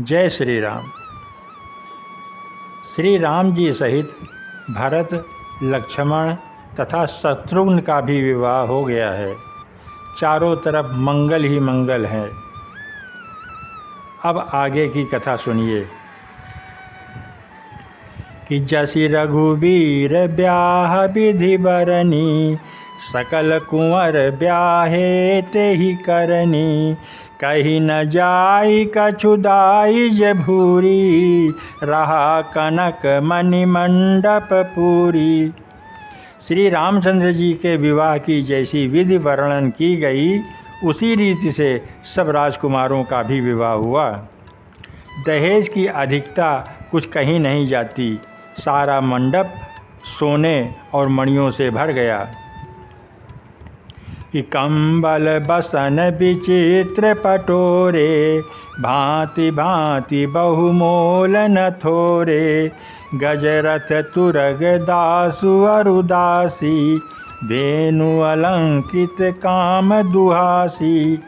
जय श्री राम। श्री राम जी सहित भरत, लक्ष्मण तथा शत्रुघ्न का भी विवाह हो गया है। चारों तरफ मंगल ही मंगल है। अब आगे की कथा सुनिए कि जसि रघुबीर ब्याह विधि बरनी, सकल कुंवर ब्याहे तेहि करनी। कहीं न जाई कछु दाई भूरी, रहा कनक मणि मंडप पूरी। श्री रामचंद्र जी के विवाह की जैसी विधि वर्णन की गई, उसी रीति से सब राजकुमारों का भी विवाह हुआ। दहेज की अधिकता कुछ कहीं नहीं जाती। सारा मंडप सोने और मणियों से भर गया। कि कंबल बसन विचित्र पटोरे, भांति भांति बहुमोल न थोरे। गजरथ तुरग दासु अरुदासी, धेनु अलंकृत काम दुहासी।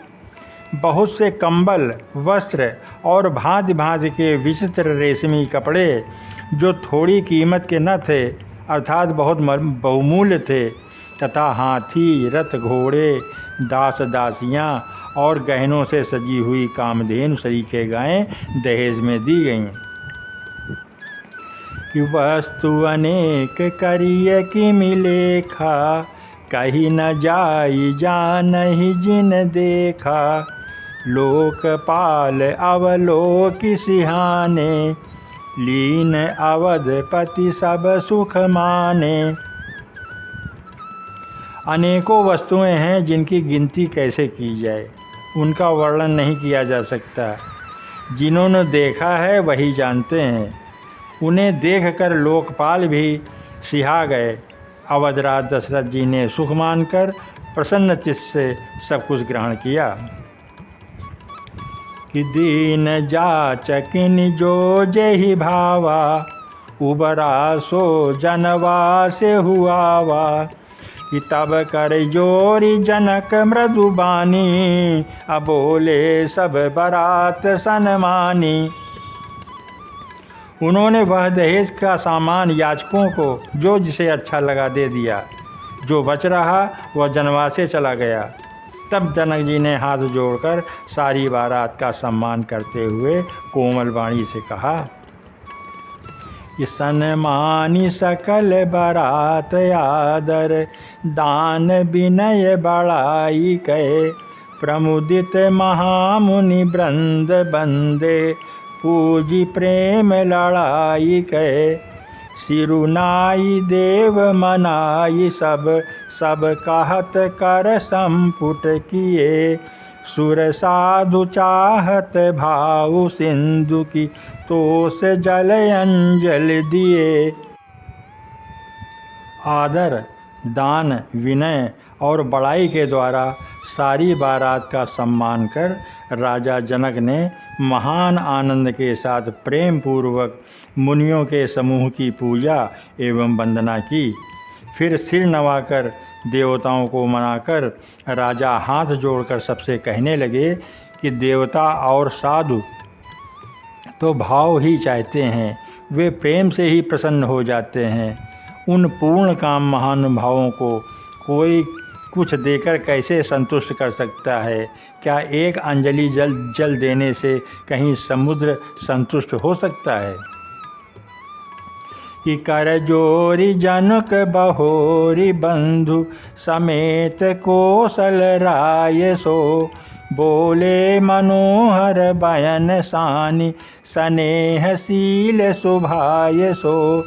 बहुत से कंबल, वस्त्र और भांति भांति के विचित्र रेशमी कपड़े, जो थोड़ी कीमत के न थे अर्थात बहुत बहुमूल्य थे, तथा हाथी, रथ, घोड़े, दास दासियाँ और गहनों से सजी हुई कामधेनु सरीखे गायें दहेज में दी गईं। कि वस्तु अनेक करिय कि मिलेखा, कहीं न जाई जानहि जिन देखा। लोकपाल अवलोकि सिहाने, लीन अवधपति सब सुख माने। अनेकों वस्तुएं हैं जिनकी गिनती कैसे की जाए, उनका वर्णन नहीं किया जा सकता। जिन्होंने देखा है वही जानते हैं। उन्हें देखकर लोकपाल भी सिहा गए। अवधराज दशरथ जी ने सुख मानकर प्रसन्न चित्त से सब कुछ ग्रहण किया। कि दीन जाचकिन जो जेहि भावा, उबरा सो जनवा से हुआवा। कि तब कर जोरी जनक मृदुबानी, अबोले सब बरात सनमानी। उन्होंने वह दहेज का सामान याचकों को जो जिसे अच्छा लगा दे दिया। जो बच रहा वह जनवासे चला गया। तब जनक जी ने हाथ जोड़कर सारी बारात का सम्मान करते हुए कोमल वाणी से कहा कि सन्मानी सकल बारात आदर, दान विनय बड़ाई कहे। प्रमुदित महामुनि वृंद बंदे, पूजी प्रेम लड़ाई कहे। सिरुनाई देव मनाई सब, सब कहत कर संपुट किए। सुर साधु चाहत भाव सिंधु की, तो से जल अंजल दिए। आदर, दान, विनय और बड़ाई के द्वारा सारी बारात का सम्मान कर राजा जनक ने महान आनंद के साथ प्रेम पूर्वक मुनियों के समूह की पूजा एवं वंदना की। फिर सिर नवाकर देवताओं को मनाकर राजा हाथ जोड़कर सबसे कहने लगे कि देवता और साधु तो भाव ही चाहते हैं, वे प्रेम से ही प्रसन्न हो जाते हैं। उन पूर्ण काम महानुभावों को कोई कुछ देकर कैसे संतुष्ट कर सकता है? क्या एक अंजलि जल देने से कहीं समुद्र संतुष्ट हो सकता है? कि कर जोरी जनक बहोरी, बंधु समेत कौशल राय सो। बोले मनोहर बयन सानी, स्नेहशील सुभाय सो।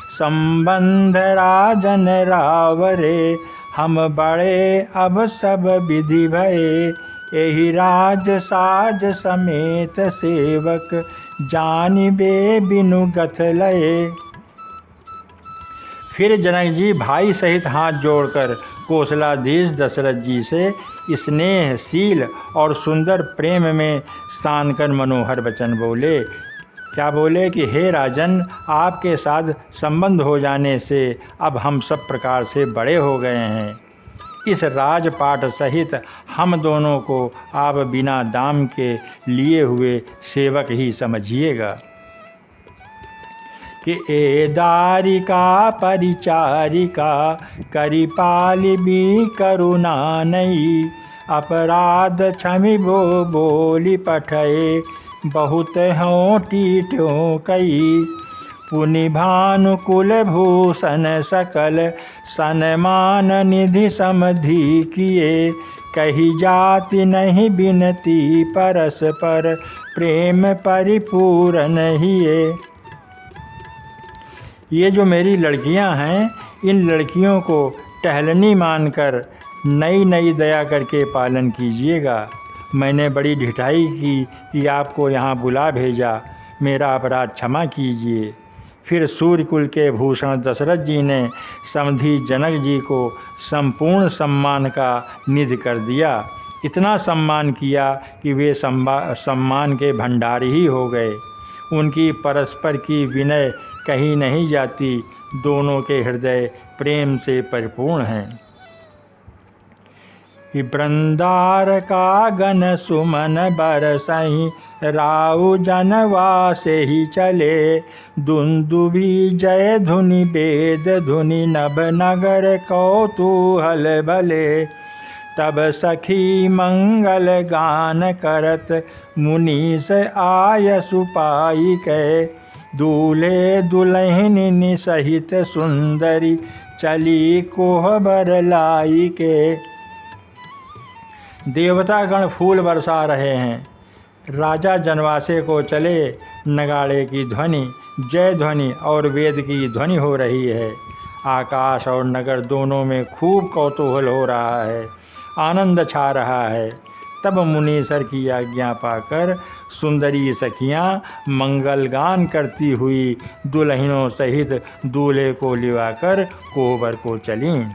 संबंध राजन रावरे, हम बड़े अब सब विधि भये। एहि राज साज समेत सेवक, जानिबे बिनु गथ लये। फिर जनक जी भाई सहित हाथ जोड़कर कौशलाधीश दशरथ जी से स्नेहशील और सुंदर प्रेम में स्थान कर मनोहर वचन बोले। क्या बोले कि हे राजन, आपके साथ संबंध हो जाने से अब हम सब प्रकार से बड़े हो गए हैं। इस राजपाट सहित हम दोनों को आप बिना दाम के लिए हुए सेवक ही समझिएगा कि ए दारिका परिचारिका करि पालिबी करुणा नहीं अपराध क्षमि बो बोली पठे बहुत हों टीट्यों कई पुनि भानुकुल भूषण सकल सन्मान निधि समधि किए कही जाति नहीं बिनती परस्पर प्रेम परिपूर्ण हिए। ये जो मेरी लड़कियां हैं, इन लड़कियों को टहलनी मानकर नई नई दया करके पालन कीजिएगा। मैंने बड़ी ढिठाई की कि आपको यहाँ बुला भेजा, मेरा अपराध क्षमा कीजिए। फिर सूर्यकुल के भूषण दशरथ जी ने समधी जनक जी को संपूर्ण सम्मान का निधि कर दिया। इतना सम्मान किया कि वे सम्मान के भंडारी ही हो गए। उनकी परस्पर की विनय कहीं नहीं जाती, दोनों के हृदय प्रेम से परिपूर्ण हैं। वृंदार का गण सुमन बरसहि राउ जनवासे ही चले दुंदुभी जय धुनि वेद धुनि नभ नगर कौतूहल भले तब सखी मंगल गान करत मुनीस आय सुपाई के दूल्हे दुल्हन सहित सुंदरी चली कोहबर लाई के। देवतागण फूल बरसा रहे हैं। राजा जनवासे को चले नगाड़े की ध्वनि, जय ध्वनि और वेद की ध्वनि हो रही है। आकाश और नगर दोनों में खूब कौतूहल हो रहा है, आनंद छा रहा है। तब मुनीसर की आज्ञा पाकर सुंदरी सखियां मंगल गान करती हुई दुल्हनों सहित दूल्हे को लिवाकर कोहबर को चलीं।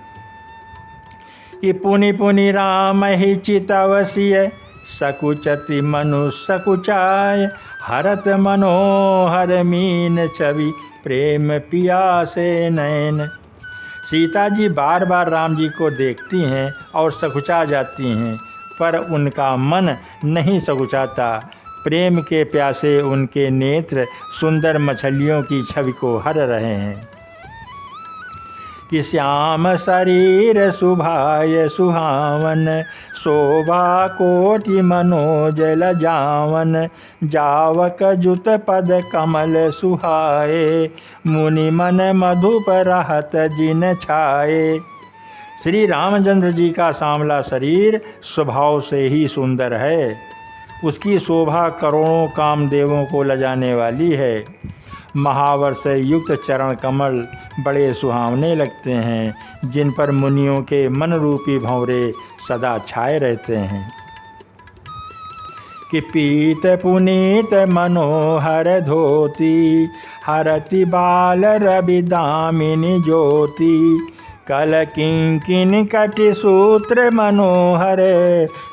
कि पुनि पुनि राम ही चितवसिय सकुचति मनु सकुचाय हरत मनोहर मीन छवि प्रेम पियासे नैन। सीता जी बार बार राम जी को देखती हैं और सकुचा जाती हैं, पर उनका मन नहीं सकुचाता। प्रेम के प्यासे उनके नेत्र सुंदर मछलियों की छवि को हर रहे हैं। कि श्याम शरीर सुभाय सुहावन शोभा कोटि मनोज लजावन जावक जुत पद कमल सुहाए मुनि मन मधुप रहत जिन छाए। श्री रामचंद्र जी का सांवला शरीर स्वभाव से ही सुंदर है। उसकी शोभा करोड़ों कामदेवों को लजाने वाली है। महावर से युक्त चरण कमल बड़े सुहावने लगते हैं, जिन पर मुनियों के मन रूपी भंवरे सदा छाए रहते हैं। कि पीत पुनीत मनोहर धोती हरति बाल रवि दामिनी ज्योति कल किंकिन कटि सूत्र मनोहर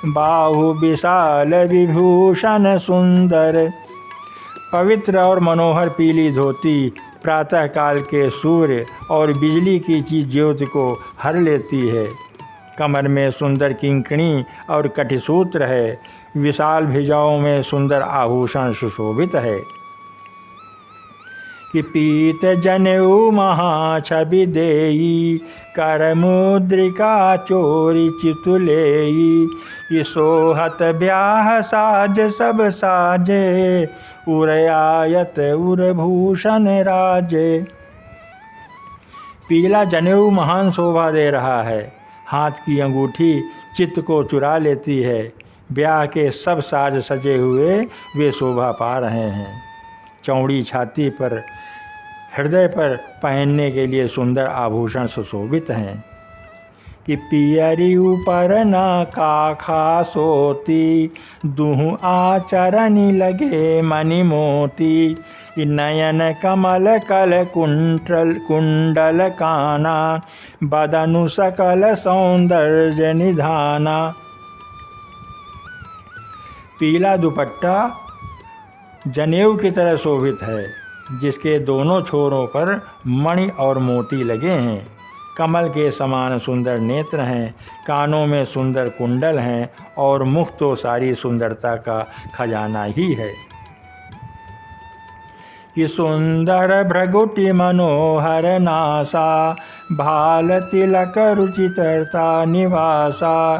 बाहु विशाल विभूषण सुंदर। पवित्र और मनोहर पीली धोती प्रातः काल के सूर्य और बिजली की चीज ज्योति को हर लेती है। कमर में सुंदर किंकणी और कटिसूत्र है। विशाल भुजाओं में सुंदर आभूषण सुशोभित है। कि पीत जनेऊ महाछवि देई कर मुद्रिका चोरी चितुलेई सोहत ब्याह साज सब साजे उरयायत उरभूषण राजे। पीला जनेऊ महान शोभा दे रहा है। हाथ की अंगूठी चित्त को चुरा लेती है। ब्याह के सब साज सजे हुए वे शोभा पा रहे हैं। चौड़ी छाती पर हृदय पर पहनने के लिए सुंदर आभूषण सुशोभित हैं। कि पियरी ऊपर ना काखा सोती दुहु आचरणी लगे मणि मोती नयन कमल कल कुंडल काना बदनु सकल सौंदर्य निधाना। पीला दुपट्टा जनेऊ की तरह शोभित है, जिसके दोनों छोरों पर मणि और मोती लगे हैं। कमल के समान सुंदर नेत्र हैं, कानों में सुंदर कुंडल हैं और मुख तो सारी सुंदरता का खजाना ही है। कि सुंदर भ्रगुटि मनोहर नासा, भाल तिलक रुचिरता निवासा,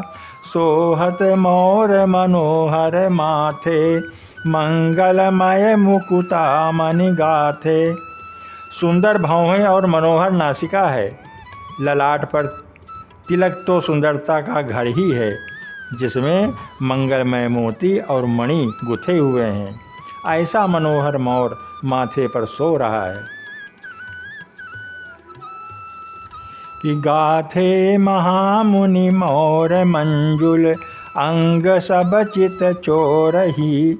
सोहत मोर मनोहर माथे, मंगलमय मुकुता मणि गाथे। सुंदर भौहें और मनोहर नासिका है, ललाट पर तिलक तो सुंदरता का घर ही है, जिसमें मंगलमय मोती और मणि गुथे हुए हैं। ऐसा मनोहर मोर माथे पर सो रहा है। कि गाथे महामुनि मोर मंजुल, अंग सब चित चोरही,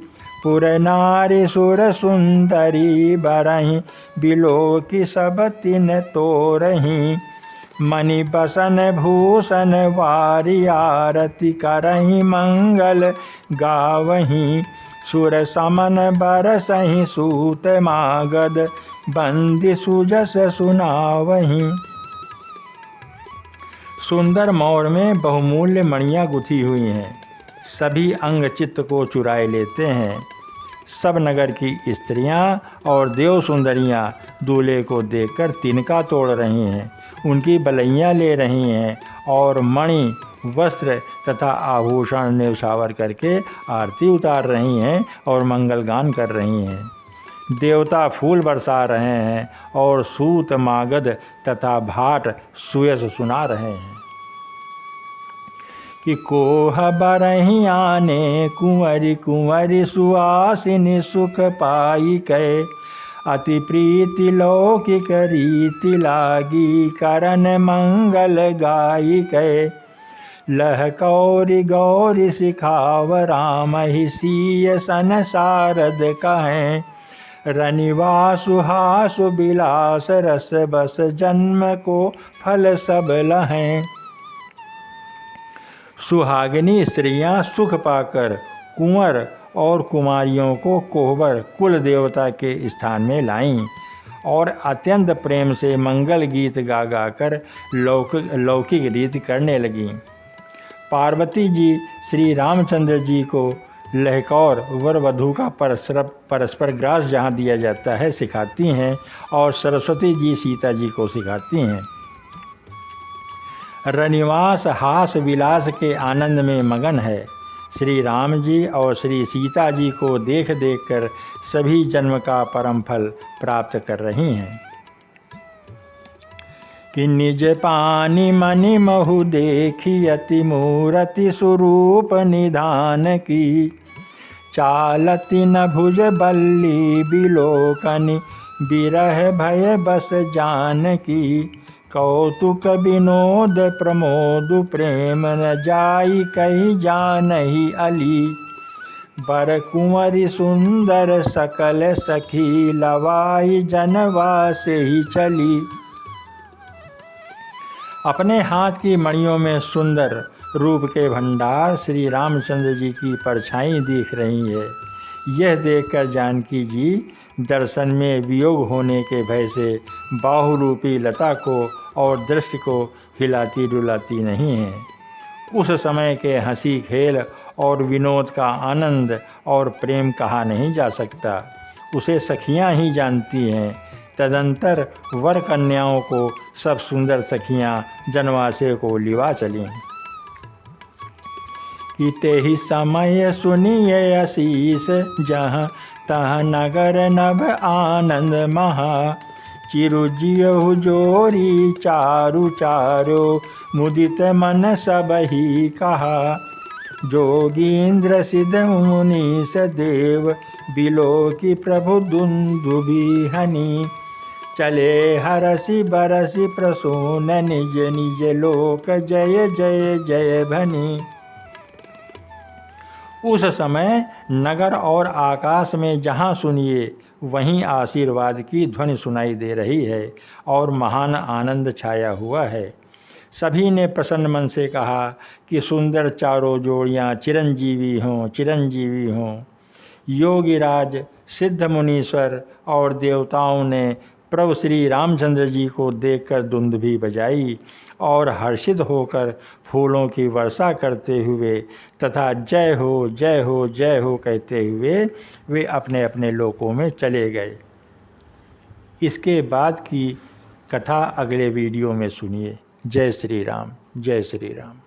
पुर नारी सुर सुंदरी बरही, बिलो की सब तिन तोरही। मणि बसन भूषण वारी आरती करही, मंगल गावही, सुर समन बरसही सूत मागध, बंदी सुजस सुनावही। सुंदर मोर में बहुमूल्य मणियाँ गुथी हुई हैं, सभी अंग चित्त को चुराए लेते हैं। सब नगर की स्त्रियां और देव सुंदरियां दूल्हे को देखकर तिनका तोड़ रही हैं, उनकी बलैयाँ ले रही हैं और मणि वस्त्र तथा आभूषण न्यौछावर करके आरती उतार रही हैं और मंगलगान कर रही हैं। देवता फूल बरसा रहे हैं और सूत मागध तथा भाट सुयस सुना रहे हैं। कि कोह बरही आने कुंवरी कुंवरी, सुहासिनी सुख पाई कै, अति प्रीति लौकिक रीति लागी, करन मंगल गाई कै। लह कौरी गौरी सिखाव राम ही, सीय सन शारद कहें, रनिवासु हासु बिलास रस बस, जन्म को फल सब लहें। सुहागिनी स्त्रियां सुख पाकर कुंवर और कुमारियों को कोहबर कुल देवता के स्थान में लाईं और अत्यंत प्रेम से मंगल गीत गा गा कर लौकिक रीति करने लगीं। पार्वती जी श्री रामचंद्र जी को लहकौर वर वधू का परस्पर ग्रास जहाँ दिया जाता है सिखाती हैं और सरस्वती जी सीता जी को सिखाती हैं। रनिवास हास विलास के आनंद में मगन है। श्री राम जी और श्री सीता जी को देख देख कर सभी जन्म का परम फल प्राप्त कर रही हैं। कि निज पानी मनि महु देखी, अति मूरति स्वरूप निधान की, चालती न भुज बल्ली बिलोकनि, बिरह भय बस जान की। कौतुक विनोद प्रमोद प्रेम, न जाई कही जानही अली, बर कुंवरी सुंदर सकल सखी, लवाई जनवास ही चली। अपने हाथ की मणियों में सुंदर रूप के भंडार श्री रामचंद्र जी की परछाई दिख रही है। यह देखकर जानकी जी दर्शन में वियोग होने के भय से बाहुरूपी लता को और दृष्टि को हिलाती डुलाती नहीं है। उस समय के हंसी खेल और विनोद का आनंद और प्रेम कहा नहीं जा सकता, उसे सखियां ही जानती हैं। तदंतर वर कन्याओं को सब सुंदर सखियां जनवासे को लिवा चलीं। कि तेहि समय सुनिए आशीष, जहाँ तह नगर नभ आनंद महा, चिरुजियहु जोरी चारु चारो, मुदित मन सब ही कहा। जोगींद्र सिद्ध मुनीश देव, बिलो की प्रभु दुंदुभि हनी, चले हरसि बरसि प्रसून, निज निज लोक जय जय जय भनी। उस समय नगर और आकाश में जहाँ सुनिए वहीं आशीर्वाद की ध्वनि सुनाई दे रही है और महान आनंद छाया हुआ है। सभी ने प्रसन्न मन से कहा कि सुंदर चारों जोड़ियाँ चिरंजीवी हों, चिरंजीवी हों। योगीराज, सिद्ध मुनीश्वर और देवताओं ने प्रभु श्री रामचंद्र जी को देखकर धुंद भी बजाई और हर्षित होकर फूलों की वर्षा करते हुए तथा जय हो जय हो जय हो कहते हुए वे अपने अपने लोकों में चले गए। इसके बाद की कथा अगले वीडियो में सुनिए। जय श्री राम, जय श्री राम।